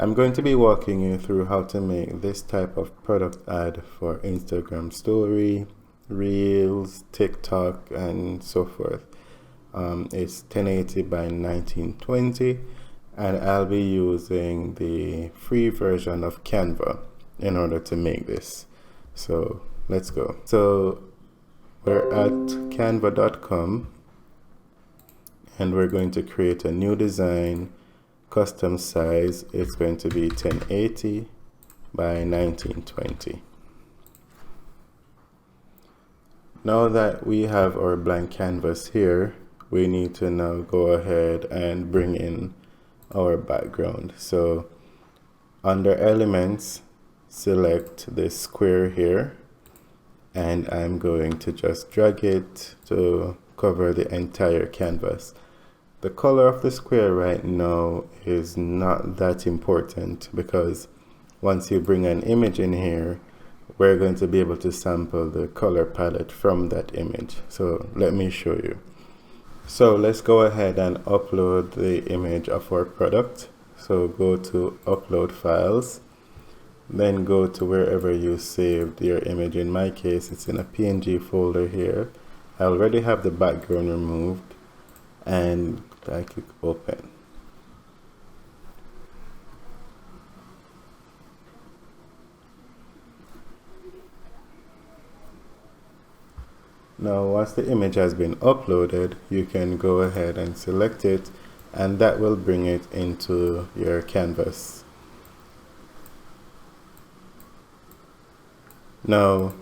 I'm going to be walking you through how to make this type of product ad for Instagram story, Reels, TikTok, and so forth. It's 1080 by 1920, and I'll be using the free version of Canva in order to make this. So let's go. So we're at canva.com and we're going to create a new design. Custom size, it's going to be 1080 by 1920. Now that we have our blank canvas here, we need to now go ahead and bring in our background. So under elements, select this square here, and I'm going to just drag it to cover the entire canvas. The color of the square right now is not that important because once you bring an image in here, we're going to be able to sample the color palette from that image. So let me show you. So let's go ahead and upload the image of our product. So go to upload files, then go to wherever you saved your image. In my case, it's in a PNG folder here. I already have the background removed, and I click open. Now once the image has been uploaded, you can go ahead and select it, and that will bring it into your canvas. Now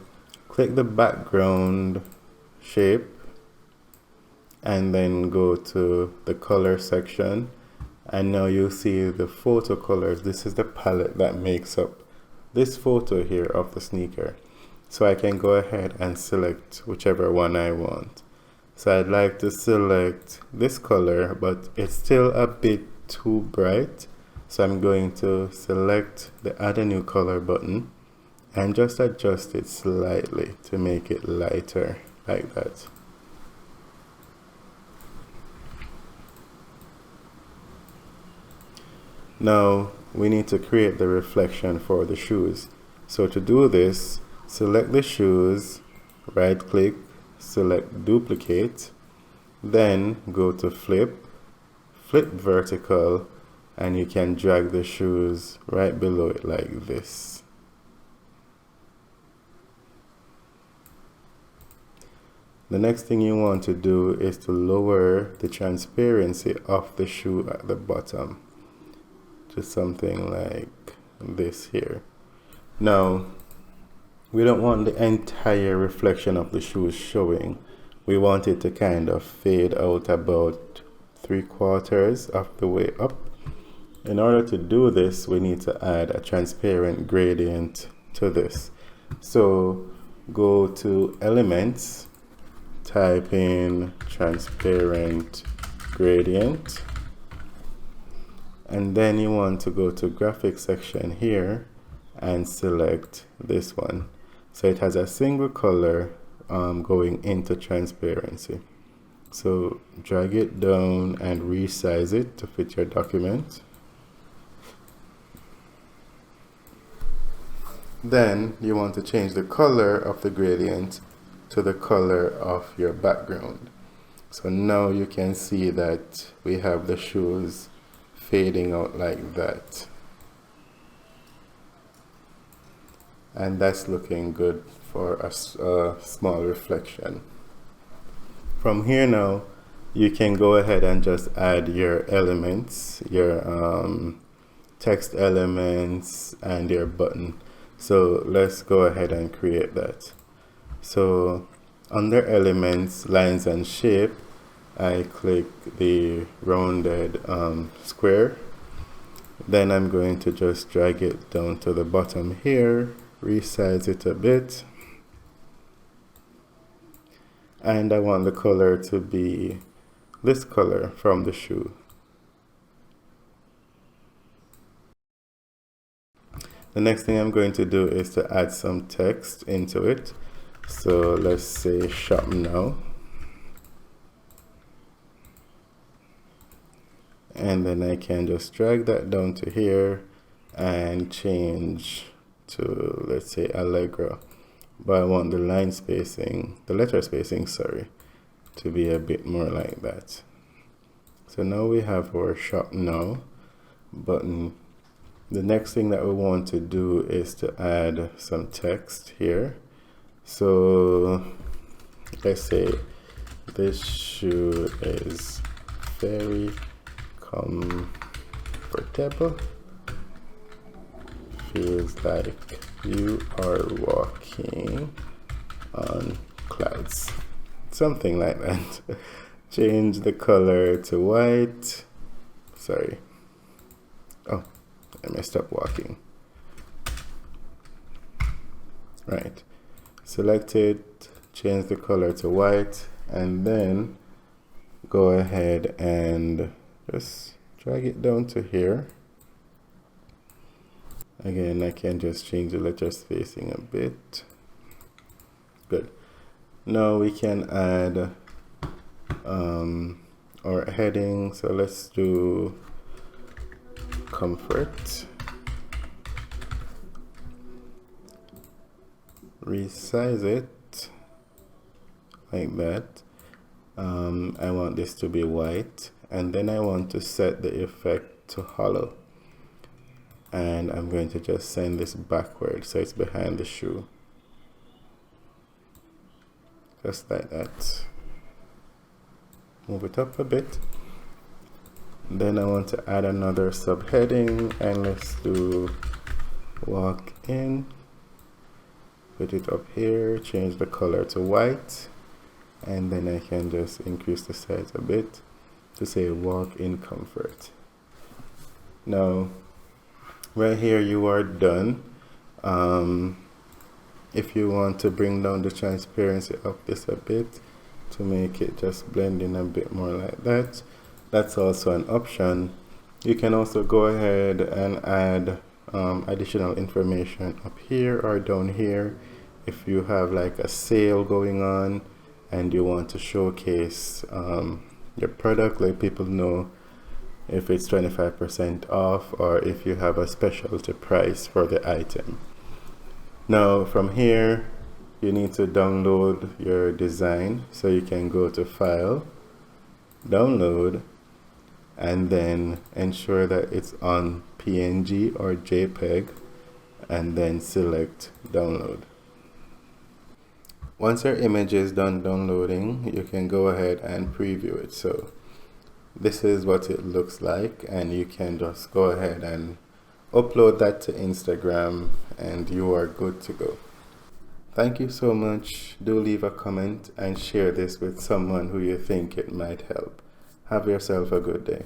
click the background shape and then go to the color section, and now you'll see the photo colors. This is the palette that makes up this photo here of the sneaker. So I can go ahead and select whichever one I want. So I'd like to select this color, but it's still a bit too bright. So I'm going to select the add a new color button and just adjust it slightly to make it lighter like that. Now we need to create the reflection for the shoes. So to do this, select the shoes, right click, select duplicate, then go to flip vertical, and you can drag the shoes right below it like this. The next thing you want to do is to lower the transparency of the shoe at the bottom to something like this here. Now, we don't want the entire reflection of the shoes showing. We want it to kind of fade out about 3/4 of the way up. In order to do this, we need to add a transparent gradient to this. So go to elements, type in transparent gradient, and then you want to go to graphics section here and select this one. So it has a single color going into transparency. So drag it down and resize it to fit your document. Then you want to change the color of the gradient to the color of your background. So now you can see that we have the shoes fading out like that. And that's looking good for a small reflection. From here now, you can go ahead and just add your elements, your text elements, and your button. So let's go ahead and create that. So under elements, lines and shape, I click the rounded square. Then I'm going to just drag it down to the bottom here, resize it a bit, and I want the color to be this color from the shoe. The next thing I'm going to do is to add some text into it. So let's say shop now, and then I can just drag that down to here and change to, let's say, Allegro, but I want the line spacing, the letter spacing, sorry, to be a bit more like that. So now we have our shop now button. The next thing that we want to do is to add some text here. So let's say this shoe is very comfortable, feels like you are walking on clouds, something like that. Change the color to white. Sorry, oh, I messed up walking. Right, select it, change the color to white, and then go ahead and just drag it down to here. Again, I can just change the letter spacing a bit. Good. Now we can add our heading. So let's do comfort. Resize it like that. I want this to be white, and then I want to set the effect to hollow, and I'm going to just send this backward so it's behind the shoe, just like that. Move it up a bit. Then I want to add another subheading, and let's do walk in. Put it up here, change the color to white, and then I can just increase the size a bit to say walk in comfort. Now right here you are done. If you want to bring down the transparency of this a bit to make it just blend in a bit more like that, that's also an option. You can also go ahead and add additional information up here or down here. If you have like a sale going on and you want to showcase your product, let people know if it's 25% off or if you have a specialty price for the item. Now from here you need to download your design, so you can go to File, Download, and then ensure that it's on PNG or JPEG, and then select Download. Once your image is done downloading, you can go ahead and preview it. So this is what it looks like, and you can just go ahead and upload that to Instagram and you are good to go. Thank you so much. Do leave a comment and share this with someone who you think it might help. Have yourself a good day.